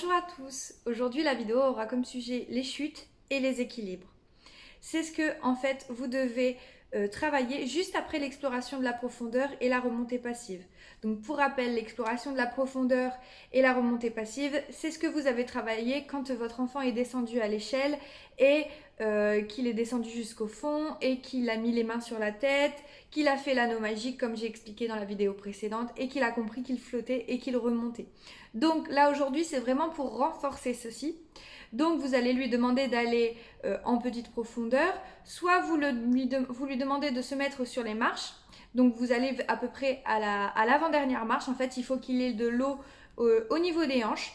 Bonjour à tous, aujourd'hui la vidéo aura comme sujet les chutes et les équilibres. C'est ce que en fait vous devez travailler juste après l'exploration de la profondeur et la remontée passive. Donc pour rappel, l'exploration de la profondeur et la remontée passive, c'est ce que vous avez travaillé quand votre enfant est descendu à l'échelle et qu'il est descendu jusqu'au fond et qu'il a mis les mains sur la tête, qu'il a fait l'anneau magique comme j'ai expliqué dans la vidéo précédente et qu'il a compris qu'il flottait et qu'il remontait. Donc là aujourd'hui c'est vraiment pour renforcer ceci. Donc vous allez lui demander d'aller en petite profondeur, soit vous lui demandez de se mettre sur les marches. Donc vous allez à peu près à l'avant-dernière marche. En fait, il faut qu'il ait de l'eau au niveau des hanches.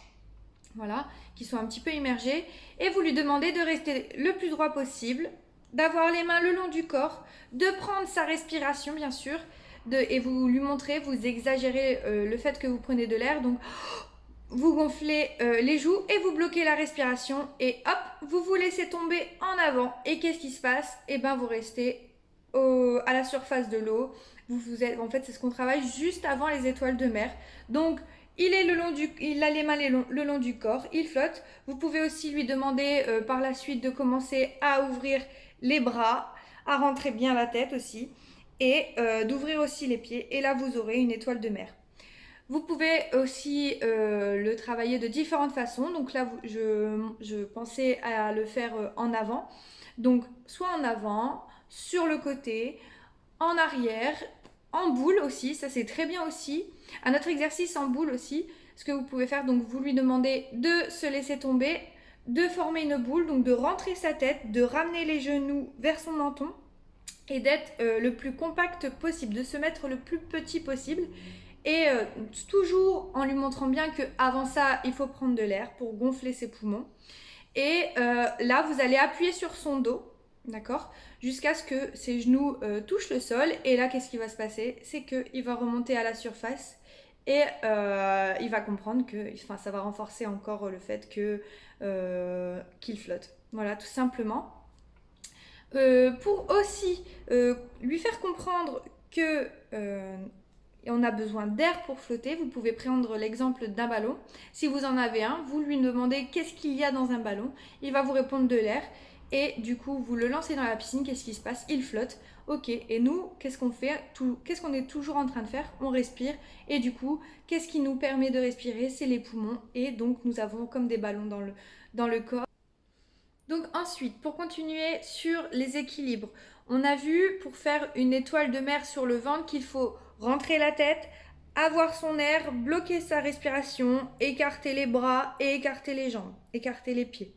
Voilà, qui soit un petit peu immergées. Et vous lui demandez de rester le plus droit possible, d'avoir les mains le long du corps, de prendre sa respiration bien sûr, et vous lui montrez, vous exagérez le fait que vous prenez de l'air. Donc vous gonflez les joues et vous bloquez la respiration et hop, vous vous laissez tomber en avant. Et qu'est-ce qui se passe? Et ben vous restez à la surface de l'eau. En fait, c'est ce qu'on travaille juste avant les étoiles de mer. Donc, il a les mains le long du corps, il flotte. Vous pouvez aussi lui demander par la suite de commencer à ouvrir les bras, à rentrer bien la tête aussi, et d'ouvrir aussi les pieds. Et là, vous aurez une étoile de mer. Vous pouvez aussi le travailler de différentes façons. Donc là, je pensais à le faire en avant. Donc, soit en avant, sur le côté, en arrière, en boule aussi. Ça, c'est très bien aussi. Un autre exercice en boule aussi. Ce que vous pouvez faire, donc vous lui demandez de se laisser tomber, de former une boule, donc de rentrer sa tête, de ramener les genoux vers son menton et d'être le plus compact possible, de se mettre le plus petit possible. Et toujours en lui montrant bien qu'avant ça, il faut prendre de l'air pour gonfler ses poumons. Et là, vous allez appuyer sur son dos, d'accord, jusqu'à ce que ses genoux touchent le sol. Et là, qu'est-ce qui va se passer? C'est qu'il va remonter à la surface et il va comprendre que, enfin, ça va renforcer encore le fait qu'il flotte. Voilà, tout simplement. Pour aussi lui faire comprendre que on a besoin d'air pour flotter, vous pouvez prendre l'exemple d'un ballon. Si vous en avez un, vous lui demandez qu'est-ce qu'il y a dans un ballon. Il va vous répondre de l'air. Et du coup, vous le lancez dans la piscine. Qu'est-ce qui se passe? Il flotte. Ok. Et nous, qu'est-ce qu'on fait? Qu'est-ce qu'on est toujours en train de faire? On respire. Et du coup, qu'est-ce qui nous permet de respirer? C'est les poumons. Et donc, nous avons comme des ballons dans le corps. Donc ensuite, pour continuer sur les équilibres, on a vu pour faire une étoile de mer sur le ventre qu'il faut rentrer la tête, avoir son air, bloquer sa respiration, écarter les bras et écarter les jambes, écarter les pieds.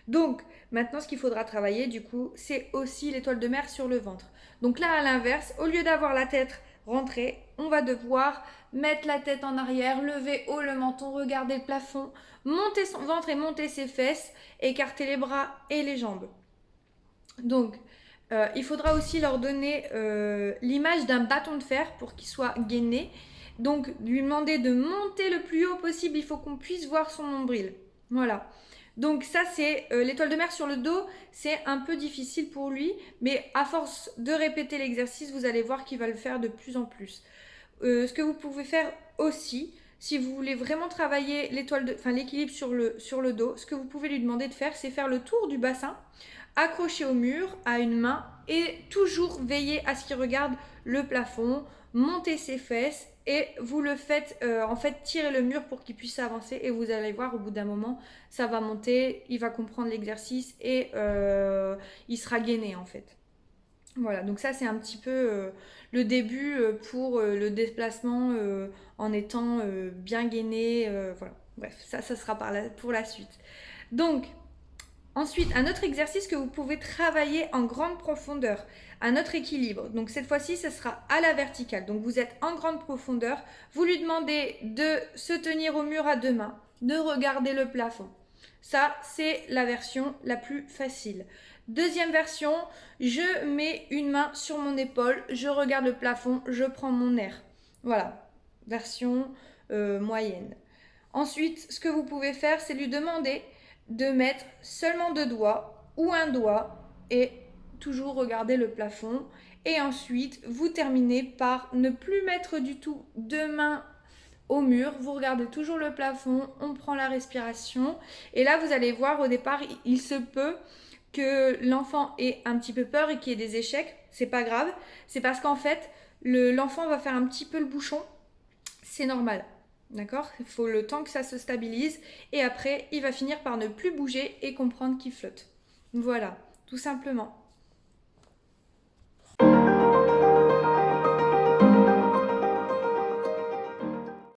Donc maintenant ce qu'il faudra travailler du coup, c'est aussi l'étoile de mer sur le ventre. Donc là à l'inverse, au lieu d'avoir la tête rentrée, on va devoir mettre la tête en arrière, lever haut le menton, regarder le plafond, monter son ventre et monter ses fesses, écarter les bras et les jambes. Donc il faudra aussi leur donner l'image d'un bâton de fer pour qu'il soit gainé. Donc lui demander de monter le plus haut possible, il faut qu'on puisse voir son nombril. Voilà. Donc ça c'est l'étoile de mer sur le dos, c'est un peu difficile pour lui, mais à force de répéter l'exercice, vous allez voir qu'il va le faire de plus en plus. Ce que vous pouvez faire aussi, si vous voulez vraiment travailler l'équilibre sur le dos, ce que vous pouvez lui demander de faire, c'est faire le tour du bassin, accroché au mur à une main et toujours veiller à ce qu'il regarde le plafond, monter ses fesses et vous le faites en fait tirer le mur pour qu'il puisse avancer et vous allez voir au bout d'un moment ça va monter, il va comprendre l'exercice et il sera gainé en fait. Voilà, donc ça c'est un petit peu le début pour le déplacement en étant bien gainé. Voilà, bref, ça sera pour la suite. Donc, ensuite, un autre exercice que vous pouvez travailler en grande profondeur, un autre équilibre. Donc cette fois-ci, ce sera à la verticale. Donc vous êtes en grande profondeur, vous lui demandez de se tenir au mur à deux mains, de regarder le plafond. Ça, c'est la version la plus facile. Deuxième version, je mets une main sur mon épaule, je regarde le plafond, je prends mon air. Voilà, version moyenne. Ensuite, ce que vous pouvez faire, c'est lui demander de mettre seulement deux doigts ou un doigt et toujours regarder le plafond. Et ensuite, vous terminez par ne plus mettre du tout deux mains au mur, vous regardez toujours le plafond, on prend la respiration et là vous allez voir au départ il se peut que l'enfant ait un petit peu peur et qu'il y ait des échecs, c'est pas grave, c'est parce qu'en fait l'enfant va faire un petit peu le bouchon, c'est normal. D'accord? Il faut le temps que ça se stabilise et après il va finir par ne plus bouger et comprendre qu'il flotte. Voilà, tout simplement.